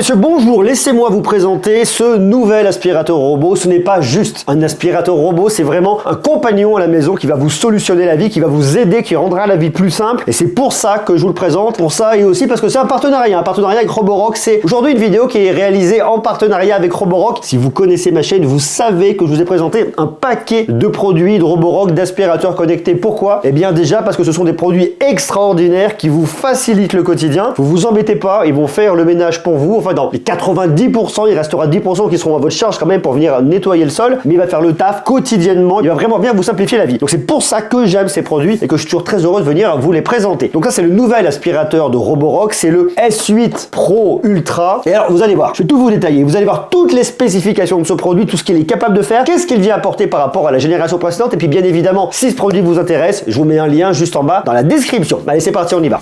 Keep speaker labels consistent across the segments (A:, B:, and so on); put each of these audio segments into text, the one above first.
A: messieurs, bonjour, laissez-moi vous présenter ce nouvel aspirateur robot. Ce n'est pas juste un aspirateur robot, c'est vraiment un compagnon à la maison qui va vous solutionner la vie, qui va vous aider, qui rendra la vie plus simple. Et c'est pour ça que je vous le présente, pour ça et aussi parce que c'est un partenariat avec Roborock. C'est aujourd'hui une vidéo qui est réalisée en partenariat avec Roborock. Si vous connaissez ma chaîne, vous savez que je vous ai présenté un paquet de produits de Roborock, d'aspirateurs connectés. Pourquoi? Eh bien déjà parce que ce sont des produits extraordinaires qui vous facilitent le quotidien. Vous vous embêtez pas, ils vont faire le ménage pour vous. Enfin, dans les 90%, il restera 10% qui seront à votre charge quand même pour venir nettoyer le sol, mais il va faire le taf quotidiennement. Il va vraiment bien vous simplifier la vie. Donc c'est pour ça que j'aime ces produits et que je suis toujours très heureux de venir vous les présenter. Donc ça, c'est le nouvel aspirateur de Roborock, c'est le S8 Pro Ultra. Et alors, vous allez voir, je vais tout vous détailler. Vous allez voir toutes les spécifications de ce produit, tout ce qu'il est capable de faire, qu'est-ce qu'il vient apporter par rapport à la génération précédente. Et puis bien évidemment, si ce produit vous intéresse, je vous mets un lien juste en bas dans la description. Allez, c'est parti, on y va.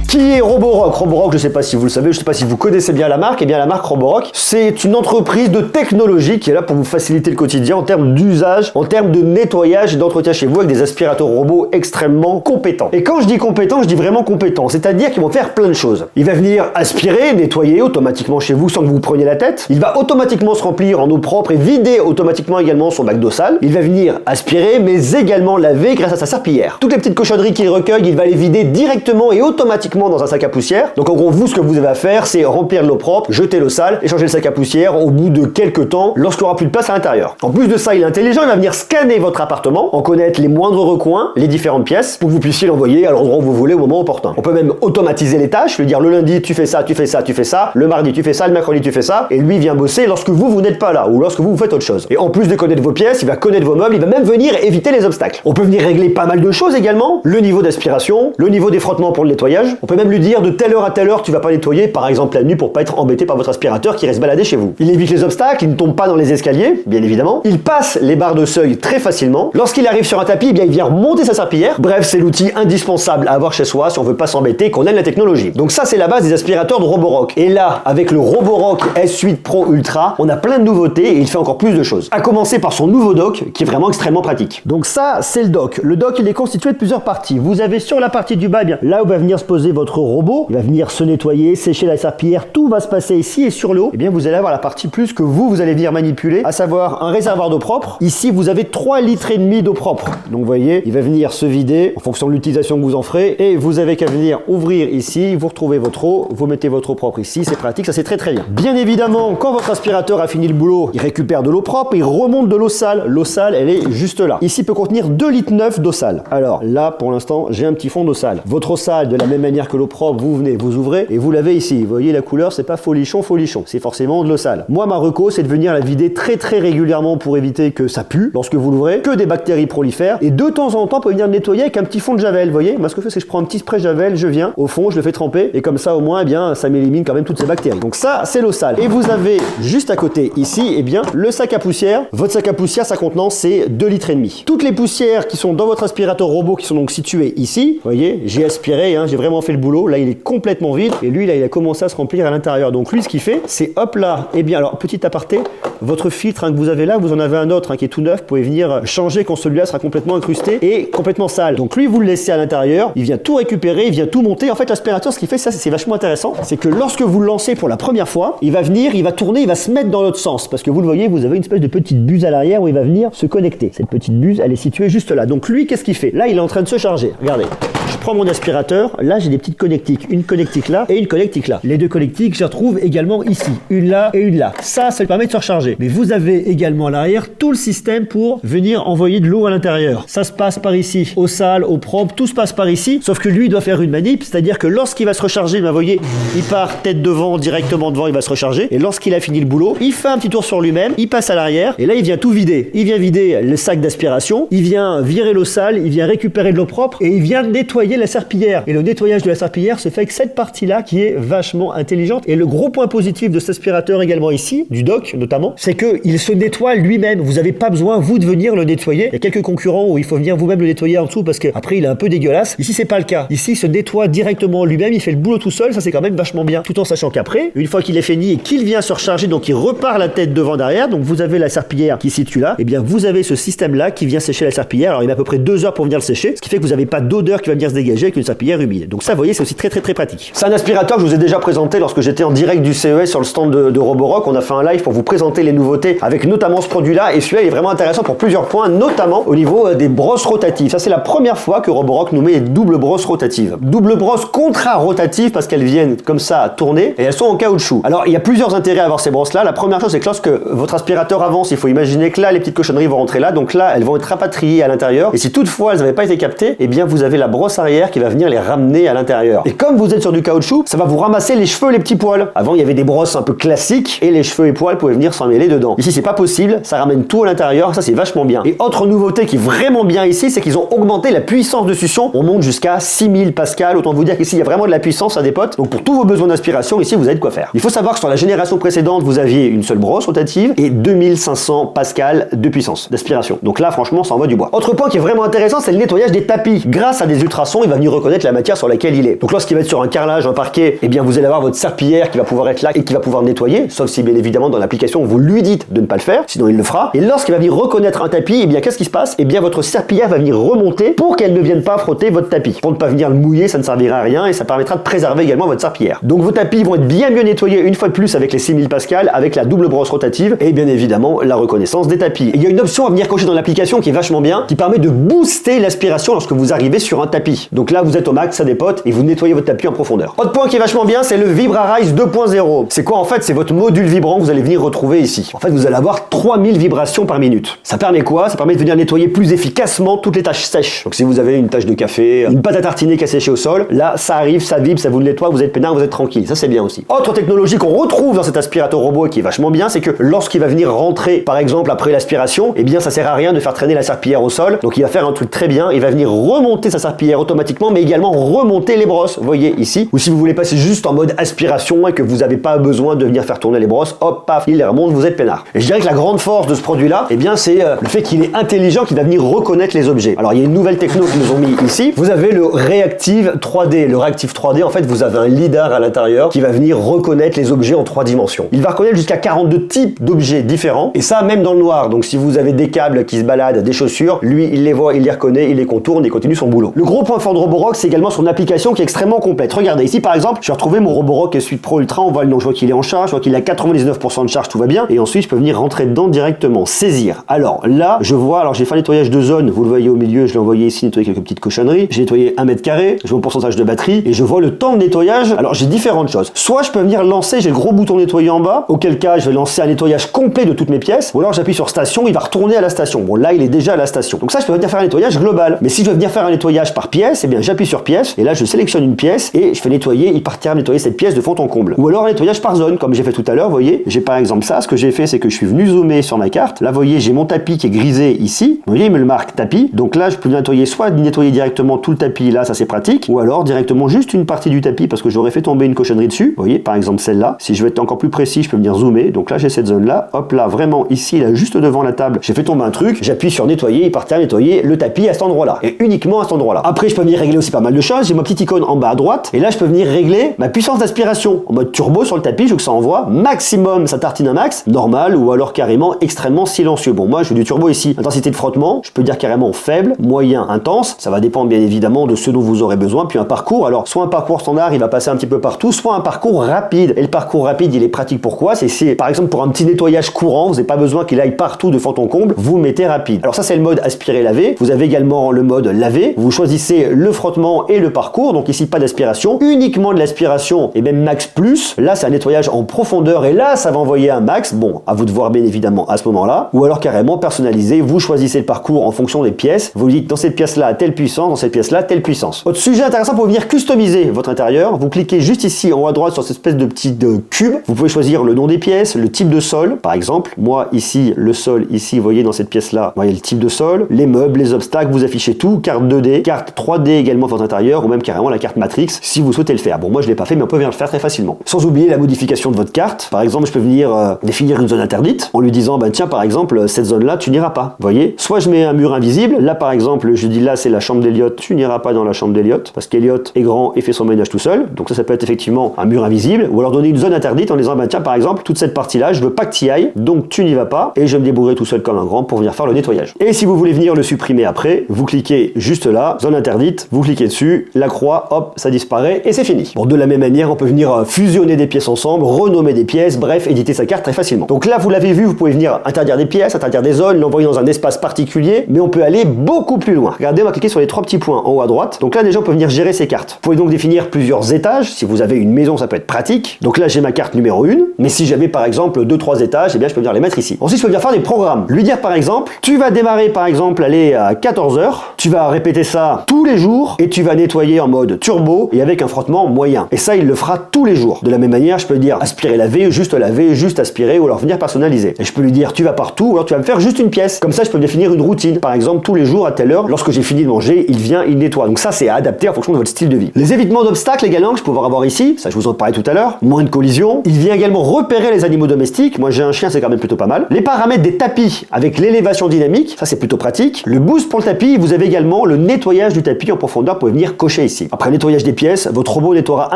A: Qui est Roborock? Roborock, je ne sais pas si vous le savez, je ne sais pas si vous connaissez bien la marque. Eh bien, la marque Roborock, c'est une entreprise de technologie qui est là pour vous faciliter le quotidien en termes d'usage, en termes de nettoyage et d'entretien chez vous avec des aspirateurs robots extrêmement compétents. Et quand je dis compétents, je dis vraiment compétents, c'est-à-dire qu'ils vont faire plein de choses. Il va venir aspirer, nettoyer automatiquement chez vous sans que vous preniez la tête. Il va automatiquement se remplir en eau propre et vider automatiquement également son bac d'eau sale. Il va venir aspirer, mais également laver grâce à sa serpillière. Toutes les petites cochonneries qu'il recueille, il va les vider directement et automatiquement dans un sac à poussière. Donc en gros, vous, ce que vous avez à faire, c'est remplir de l'eau propre, jeter l'eau sale et changer le sac à poussière au bout de quelques temps lorsqu'il n'y aura plus de place à l'intérieur. En plus de ça, il est intelligent, il va venir scanner votre appartement, en connaître les moindres recoins, les différentes pièces, pour que vous puissiez l'envoyer à l'endroit où vous voulez au moment opportun. On peut même automatiser les tâches, lui dire le lundi tu fais ça, tu fais ça, tu fais ça, le mardi tu fais ça, le mercredi tu fais ça, et lui vient bosser lorsque vous n'êtes pas là ou lorsque vous faites autre chose. Et en plus de connaître vos pièces, il va connaître vos meubles, il va même venir éviter les obstacles. On peut venir régler pas mal de choses également, le niveau d'aspiration, le niveau des frottements pour le nettoyage. On peut même lui dire de telle heure à telle heure tu vas pas nettoyer, par exemple la nuit, pour pas être embêté par votre aspirateur qui reste baladé chez vous. Il évite les obstacles, il ne tombe pas dans les escaliers, bien évidemment. Il passe les barres de seuil très facilement. Lorsqu'il arrive sur un tapis, eh bien il vient remonter sa serpillière. Bref, c'est l'outil indispensable à avoir chez soi si on veut pas s'embêter, qu'on aime la technologie. Donc ça, c'est la base des aspirateurs de Roborock. Et là, avec le Roborock S8 Pro Ultra, on a plein de nouveautés et il fait encore plus de choses. À commencer par son nouveau dock qui est vraiment extrêmement pratique. Donc ça, c'est le dock. Le dock, il est constitué de plusieurs parties. Vous avez sur la partie du bas, eh bien là où va venir se poser votre robot, il va venir se nettoyer, sécher la serpillière, tout va se passer ici. Et sur le haut, eh bien vous allez avoir la partie plus que vous allez venir manipuler, à savoir un réservoir d'eau propre. Ici, vous avez 3,5 litres d'eau propre. Donc vous voyez, il va venir se vider en fonction de l'utilisation que vous en ferez. Et vous avez qu'à venir ouvrir ici, vous retrouvez votre eau, vous mettez votre eau propre ici, c'est pratique, ça c'est très très bien. Bien évidemment, quand votre aspirateur a fini le boulot, il récupère de l'eau propre, il remonte de l'eau sale. L'eau sale, elle est juste là. Ici, peut contenir 2,9 litres d'eau sale. Alors là, pour l'instant, j'ai un petit fond d'eau sale. Votre eau sale, de la même manière que l'eau propre, vous venez, vous ouvrez et vous lavez ici. Vous voyez la couleur, c'est pas folichon, c'est forcément de l'eau sale. Moi, ma reco, c'est de venir la vider très très régulièrement pour éviter que ça pue lorsque vous l'ouvrez, que des bactéries prolifèrent. Et de temps en temps, on peut venir le nettoyer avec un petit fond de javel. Vous voyez, moi ce que je fais, c'est que je prends un petit spray javel, je viens au fond, je le fais tremper et comme ça au moins, eh bien, ça m'élimine quand même toutes ces bactéries. Donc ça, c'est l'eau sale. Et vous avez juste à côté ici, eh bien, le sac à poussière. Votre sac à poussière, sa contenance, c'est 2,5 litres. Toutes les poussières qui sont dans votre aspirateur robot, qui sont donc situées ici, vous voyez, j'ai aspiré, j'ai vraiment fait le boulot. Là, il est complètement vide et lui, là, il a commencé à se remplir à l'intérieur. Donc lui, ce qu'il fait, c'est hop là, et bien alors petit aparté, votre filtre que vous avez là, vous en avez un autre qui est tout neuf, vous pouvez venir changer quand celui-là sera complètement incrusté et complètement sale. Donc lui, vous le laissez à l'intérieur, il vient tout récupérer, il vient tout monter. En fait, l'aspirateur, ce qu'il fait, ça c'est vachement intéressant, c'est que lorsque vous le lancez pour la première fois, il va venir, il va tourner, il va se mettre dans l'autre sens, parce que vous le voyez, vous avez une espèce de petite buse à l'arrière où il va venir se connecter. Cette petite buse, elle est située juste là. Donc lui, qu'est-ce qu'il fait? Là, il est en train de se charger. Regardez. Je prends mon aspirateur, là j'ai des petites connectiques, une connectique là et une connectique là. Les deux connectiques, je les retrouve également ici, une là et une là. Ça lui permet de se recharger. Mais vous avez également à l'arrière tout le système pour venir envoyer de l'eau à l'intérieur. Ça se passe par ici, eau sale, eau propre, tout se passe par ici, sauf que lui il doit faire une manip, c'est-à-dire que lorsqu'il va se recharger, vous voyez, il part tête devant, directement devant, il va se recharger, et lorsqu'il a fini le boulot, il fait un petit tour sur lui-même, il passe à l'arrière, et là il vient tout vider. Il vient vider le sac d'aspiration, il vient virer l'eau sale, il vient récupérer de l'eau propre, et il vient nettoyer la serpillière. Et le nettoyage de la serpillière se fait avec cette partie-là qui est vachement intelligente. Et le gros point positif de cet aspirateur également ici, du dock notamment, c'est qu'il se nettoie lui-même. Vous n'avez pas besoin, vous, de venir le nettoyer. Il y a quelques concurrents où il faut venir vous-même le nettoyer en dessous parce qu'après il est un peu dégueulasse. Ici, c'est pas le cas. Ici, il se nettoie directement lui-même, il fait le boulot tout seul. Ça, c'est quand même vachement bien. Tout en sachant qu'après, une fois qu'il est fini et qu'il vient se recharger, donc il repart la tête devant derrière. Donc vous avez la serpillière qui se situe là. Et bien, vous avez ce système-là qui vient sécher la serpillière. Alors, il met à peu près 2 heures pour venir le sécher, ce qui fait que vous n'avez pas d'odeur qui va venir se dégager avec une serpillière humide. Donc ça, vous voyez, c'est aussi très pratique. C'est un aspirateur que je vous ai déjà présenté lorsque j'étais en direct du CES sur le stand de Roborock. On a fait un live pour vous présenter les nouveautés avec notamment ce produit-là. Et celui-là, il est vraiment intéressant pour plusieurs points, notamment au niveau des brosses rotatives. Ça, c'est la première fois que Roborock nous met les doubles brosses rotatives. Double brosse contra-rotative parce qu'elles viennent comme ça à tourner et elles sont en caoutchouc. Alors, il y a plusieurs intérêts à avoir ces brosses-là. La première chose, c'est que lorsque votre aspirateur avance, il faut imaginer que là, les petites cochonneries vont rentrer là. Donc là, elles vont être rapatriées à l'intérieur. Et si toutefois, elles n'avaient pas été captées, eh bien, vous avez la brosse arrière qui va venir les ramener à l'intérieur. Et comme vous êtes sur du caoutchouc, ça va vous ramasser les cheveux, les petits poils. Avant, il y avait des brosses un peu classiques et les cheveux et poils pouvaient venir s'en mêler dedans. Ici, c'est pas possible. Ça ramène tout à l'intérieur. Ça, c'est vachement bien. Et autre nouveauté qui est vraiment bien ici, c'est qu'ils ont augmenté la puissance de succion. On monte jusqu'à 6000 pascal. Autant vous dire qu'ici, il y a vraiment de la puissance à des potes. Donc, pour tous vos besoins d'aspiration, ici, vous avez de quoi faire. Il faut savoir que sur la génération précédente, vous aviez une seule brosse rotative et 2500 pascal de puissance d'aspiration. Donc là, franchement, ça envoie du bois. Autre point qui est vraiment intéressant, c'est le nettoyage des tapis. Grâce à des ultrasons, il va venir reconnaître la matière sur laquelle il est. Donc lorsqu'il va être sur un carrelage, un parquet, eh bien vous allez avoir votre serpillière qui va pouvoir être là et qui va pouvoir nettoyer, sauf si bien évidemment dans l'application vous lui dites de ne pas le faire, sinon il le fera. Et lorsqu'il va venir reconnaître un tapis, eh bien qu'est-ce qui se passe? Eh bien votre serpillière va venir remonter pour qu'elle ne vienne pas frotter votre tapis. Pour ne pas venir le mouiller, ça ne servira à rien et ça permettra de préserver également votre serpillière. Donc vos tapis vont être bien mieux nettoyés une fois de plus avec les 6000 pascal, avec la double brosse rotative et bien évidemment la reconnaissance des tapis. Et il y a une option à venir cocher dans l'application qui est vachement bien, qui permet de booster l'aspiration lorsque vous arrivez sur un tapis. Donc là vous êtes au max, ça dépote et vous nettoyez votre tapis en profondeur. Autre point qui est vachement bien, c'est le VibraRise 2.0. C'est quoi en fait? C'est votre module vibrant que vous allez venir retrouver ici. En fait, vous allez avoir 3000 vibrations par minute. Ça permet quoi? Ça permet de venir nettoyer plus efficacement toutes les tâches sèches. Donc si vous avez une tâche de café, une pâte à tartiner qui a séché au sol, là ça arrive, ça vibre, ça vous le nettoie, vous êtes peinard, vous êtes tranquille. Ça c'est bien aussi. Autre technologie qu'on retrouve dans cet aspirateur robot et qui est vachement bien, c'est que lorsqu'il va venir rentrer, par exemple après l'aspiration, eh bien ça sert à rien de faire traîner la serpillière au sol. Donc il va faire un truc très bien, il va venir remonter sa serpillière automatiquement, mais également remonter les brosses. Vous voyez ici. Ou si vous voulez passer juste en mode aspiration et que vous n'avez pas besoin de venir faire tourner les brosses, hop, paf, il les remonte, vous êtes peinard. Et je dirais que la grande force de ce produit-là, eh bien c'est le fait qu'il est intelligent, qu'il va venir reconnaître les objets. Alors il y a une nouvelle techno qu'ils nous ont mis ici. Vous avez le Reactive 3D. Le Reactive 3D, en fait, vous avez un lidar à l'intérieur qui va venir reconnaître les objets en 3 dimensions. Il va reconnaître jusqu'à 42 types d'objets différents et ça même dans le noir. Donc si vous avez des câbles qui se baladent, des chaussures, lui il les voit, il les reconnaît, il les contourne et continue son boulot. Le gros point fort de Roborock, c'est également son application qui est extrêmement complète. Regardez ici par exemple, j'ai retrouvé mon Roborock S8 Pro Ultra, on voit le nom, je vois qu'il est en charge, je vois qu'il a 99% de charge, tout va bien et ensuite je peux venir rentrer dedans directement, saisir. Alors là, je vois, alors j'ai fait un nettoyage de zone, vous le voyez au milieu, je l'ai envoyé ici nettoyer quelques petites cochonneries, j'ai nettoyé 1 mètre carré, je vois mon pourcentage de batterie et je vois le temps de nettoyage. Alors j'ai différentes choses. Soit je peux venir lancer, j'ai le gros bouton nettoyer en bas, auquel cas je vais lancer un nettoyage complet de toutes mes pièces, ou alors j'appuie sur station, il va retourner à la station. Bon là il est déjà à la station. Donc ça je peux venir faire un nettoyage global. Mais si je veux venir faire un nettoyage par pièce, eh bien j'appuie sur pièce et là je sélectionne une pièce et je fais nettoyer, il partira nettoyer cette pièce de fond en comble. Ou alors un nettoyage par zone comme j'ai fait tout à l'heure, vous voyez, j'ai par exemple ça, ce que j'ai fait c'est que je suis venu zoomer sur ma carte. Là vous voyez, j'ai mon tapis qui est grisé ici. Vous voyez, il me le marque tapis. Donc là je peux nettoyer soit nettoyer directement tout le tapis, là ça c'est pratique, ou alors directement juste une partie du tapis parce que j'aurais fait tomber une cochonnerie dessus. Vous voyez, par exemple celle-là. Si je veux être encore plus précis, je peux venir zoomer. Donc là j'ai cette zone là, hop là, vraiment ici, là juste devant la table, j'ai fait tomber un truc, j'appuie sur nettoyer, il partira nettoyer le tapis à cet endroit-là et uniquement à cet endroit-là. Après je peux venir régler aussi pas mal de choses. J'ai ma petite icône en bas à droite et là je peux venir régler ma puissance d'aspiration en mode turbo sur le tapis. Je veux que ça envoie maximum, ça tartine un max, normal ou alors carrément extrêmement silencieux. Bon, moi je veux du turbo ici. Intensité de frottement, je peux dire carrément faible, moyen, intense. Ça va dépendre bien évidemment de ce dont vous aurez besoin. Puis un parcours, alors soit un parcours standard, il va passer un petit peu partout, soit un parcours rapide. Et le parcours rapide, il est pratique pourquoi? C'est par exemple pour un petit nettoyage courant, vous n'avez pas besoin qu'il aille partout de fond en comble, vous mettez rapide. Alors ça c'est le mode aspirer laver. Vous avez également le mode laver. Vous choisissez le frottement et le parcours. Donc ici pas d'aspiration, uniquement de l'aspiration et même max plus. Là c'est un nettoyage en profondeur et là ça va envoyer un max. Bon, à vous de voir bien évidemment à ce moment-là. Ou alors carrément personnalisé, vous choisissez le parcours en fonction des pièces. Vous dites dans cette pièce-là telle puissance, dans cette pièce-là telle puissance. Autre sujet intéressant pour venir customiser votre intérieur. Vous cliquez juste ici en haut à droite sur cette espèce de petit cube. Vous pouvez choisir le nom des pièces, le type de sol par exemple. Moi ici, le sol ici, vous voyez dans cette pièce-là, vous voyez le type de sol, les meubles, les obstacles, vous affichez tout, carte 2D, carte 3D également pour votre intérieur ou même carrément la carte Matrix si vous souhaitez le faire. Bon, moi je l'ai pas fait, mais on peut venir le faire très facilement. Sans oublier la modification de votre carte. Par exemple, je peux venir définir une zone interdite en lui disant, bah tiens, par exemple, cette zone-là, tu n'iras pas. Vous voyez? Soit je mets un mur invisible. Là, par exemple, je dis là, c'est la chambre d'Eliott. Tu n'iras pas dans la chambre d'Eliott parce qu'Eliott est grand et fait son ménage tout seul. Donc ça peut être effectivement un mur invisible. Ou alors donner une zone interdite en disant, bah tiens, par exemple, toute cette partie-là, je veux pas que tu y ailles, donc tu n'y vas pas et je me débrouillerai tout seul comme un grand pour venir faire le nettoyage. Et si vous voulez venir le supprimer après, vous cliquez juste là, zone interdite, vous cliquez dessus, la croix, hop, ça disparaît et c'est fini. Bon, de la même manière, on peut venir fusionner des pièces ensemble, renommer des pièces, bref, éditer sa carte très facilement. Donc là, vous l'avez vu, vous pouvez venir interdire des pièces, interdire des zones, l'envoyer dans un espace particulier, mais on peut aller beaucoup plus loin. Regardez, on va cliquer sur les 3 petits points en haut à droite. Donc là, déjà, on peut venir gérer ses cartes. Vous pouvez donc définir plusieurs étages. Si vous avez une maison, ça peut être pratique. Donc là, j'ai ma carte numéro 1, mais si j'avais par exemple 2-3 étages, eh bien, je peux venir les mettre ici. Ensuite, je peux venir faire des programmes. Lui dire par exemple, tu vas démarrer par exemple, aller à 14h, tu vas répéter ça tous les jours et tu vas nettoyer en mode turbo et avec un frottement moyen. Et ça, il le fera tous les jours. De la même manière, je peux dire aspirer, laver, juste aspirer ou alors venir personnaliser. Et je peux lui dire tu vas partout ou alors tu vas me faire juste une pièce. Comme ça, je peux définir une routine. Par exemple, tous les jours à telle heure, lorsque j'ai fini de manger, il vient, il nettoie. Donc ça, c'est à adapter en fonction de votre style de vie. Les évitements d'obstacles également que je peux pouvoir avoir ici, ça je vous en parlais tout à l'heure, moins de collisions. Il vient également repérer les animaux domestiques. Moi j'ai un chien, c'est quand même plutôt pas mal. Les paramètres des tapis avec l'élévation dynamique, ça c'est plutôt pratique. Le boost pour le tapis, vous avez également le nettoyage du tapis en profondeur, vous pouvez venir cocher ici. Après nettoyage des pièces, votre robot nettoiera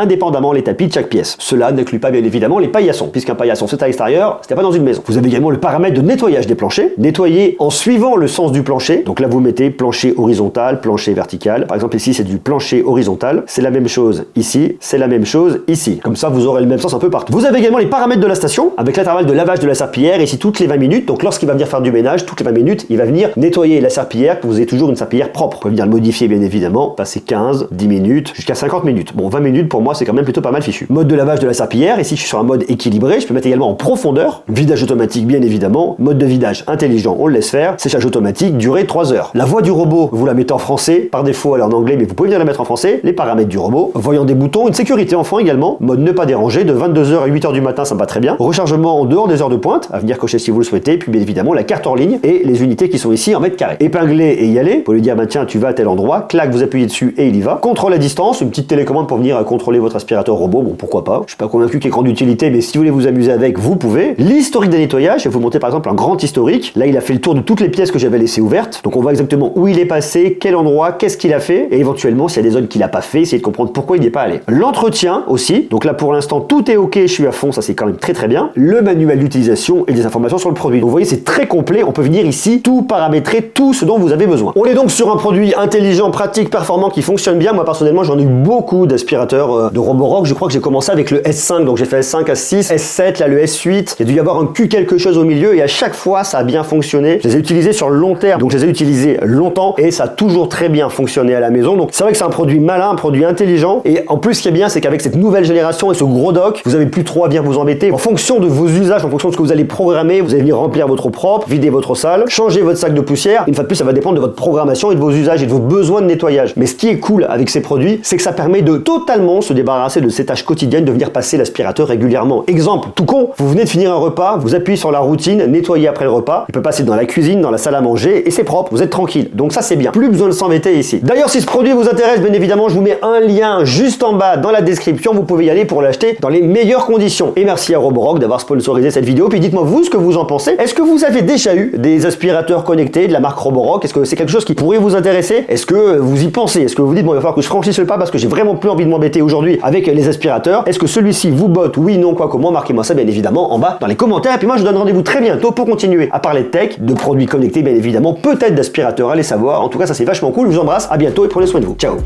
A: indépendamment les tapis de chaque pièce. Cela n'inclut pas bien évidemment les paillassons, puisqu'un paillasson c'est à l'extérieur, c'était pas dans une maison. Vous avez également le paramètre de nettoyage des planchers, nettoyer en suivant le sens du plancher. Donc là vous mettez plancher horizontal, plancher vertical. Par exemple ici c'est du plancher horizontal, c'est la même chose ici, c'est la même chose ici. Comme ça vous aurez le même sens un peu partout. Vous avez également les paramètres de la station, avec l'intervalle de lavage de la serpillière, ici toutes les 20 minutes. Donc lorsqu'il va venir faire du ménage, toutes les 20 minutes, il va venir nettoyer la serpillière, que vous ayez toujours une serpillière propre. Vous pouvez venir le modifier bien évidemment, passer 15, 10 minutes, jusqu'à 50 minutes. Bon, 20 minutes pour moi c'est quand même plutôt pas mal fichu. Mode de lavage de la serpillière, ici je suis sur un mode équilibré, je peux mettre également en profondeur, vidage automatique bien évidemment, mode de vidage intelligent, on le laisse faire, séchage automatique, durée 3 heures. La voix du robot, vous la mettez en français, par défaut elle est en anglais, mais vous pouvez venir la mettre en français, les paramètres du robot, voyant des boutons, une sécurité enfant également, mode ne pas déranger, de 22h à 8h du matin, ça me va très bien, rechargement en dehors des heures de pointe, à venir cocher si vous le souhaitez, puis bien évidemment la carte hors ligne et les unités qui sont ici en mètres carrés. Épingler et y aller, pour lui dire bah tiens tu vas à tel endroit, clac vous appuyez dessus et il y va. Contrôle à distance, une petite télécommande pour venir contrôler votre aspirateur robot, bon pourquoi pas, je suis pas convaincu qu'il y ait grande utilité, mais si vous voulez vous amuser avec, vous pouvez. L'historique des nettoyages, je vais vous montrer par exemple un grand historique, là il a fait le tour de toutes les pièces que j'avais laissées ouvertes, donc on voit exactement où il est passé, quel endroit, qu'est-ce qu'il a fait, et éventuellement s'il y a des zones qu'il a pas fait, essayer de comprendre pourquoi il n'y est pas allé. L'entretien aussi, donc là pour l'instant tout est ok, je suis à fond, ça c'est quand même très bien. Le manuel d'utilisation et des informations sur le produit. Donc vous voyez c'est très complet, on peut venir ici tout paramétrer, tout ce dont vous avez besoin. On est donc sur un produit intelligent, pratique, performant qui fonctionne bien. Moi personnellement j'en ai eu beaucoup d'aspirateurs de Roborock, je crois que j'ai commencé avec le S5, donc j'ai fait S5, S6, S7, là le S8, il y a dû y avoir un Q quelque chose au milieu et à chaque fois ça a bien fonctionné. Je les ai utilisés sur le long terme, donc je les ai utilisés longtemps et ça a toujours très bien fonctionné à la maison. Donc c'est vrai que c'est un produit malin, un produit intelligent et en plus ce qui est bien c'est qu'avec cette nouvelle génération et ce gros dock, vous avez plus trop à bien vous embêter. En fonction de vos usages, en fonction de ce que vous allez programmer, vous allez venir remplir votre propre, vider votre salle, changer votre sac de poussière. Une fois de plus ça va dépendre de votre programmation et de vos usages et de vos besoins de nettoyage. Mais ce qui est cool avec ces produits, c'est que ça permet de totalement se débarrasser de ces tâches quotidiennes, de venir passer l'aspirateur régulièrement. Exemple, tout con, vous venez de finir un repas, vous appuyez sur la routine, nettoyer après le repas, il peut passer dans la cuisine, dans la salle à manger et c'est propre, vous êtes tranquille. Donc ça c'est bien, plus besoin de s'embêter ici. D'ailleurs si ce produit vous intéresse, bien évidemment je vous mets un lien juste en bas dans la description, vous pouvez y aller pour l'acheter dans les meilleures conditions. Et merci à Roborock d'avoir sponsorisé cette vidéo, puis dites-moi vous ce que vous en pensez. Est-ce que vous avez déjà eu des aspirateurs connectés de la marque Roborock? Est-ce que c'est quelque chose qui pourrait vous intéresser? Est-ce que vous y pensez? Est-ce que vous dites bon il va falloir que je franchisse le pas parce que j'ai vraiment plus envie de m'embêter aujourd'hui avec les aspirateurs? Est-ce que celui-ci vous botte? Oui, non, quoi, comment? Marquez-moi ça bien évidemment en bas dans les commentaires. Et puis moi je vous donne rendez-vous très bientôt pour continuer à parler de tech, de produits connectés bien évidemment, peut-être d'aspirateurs, allez savoir. En tout cas ça c'est vachement cool, je vous embrasse, à bientôt et prenez soin de vous. Ciao.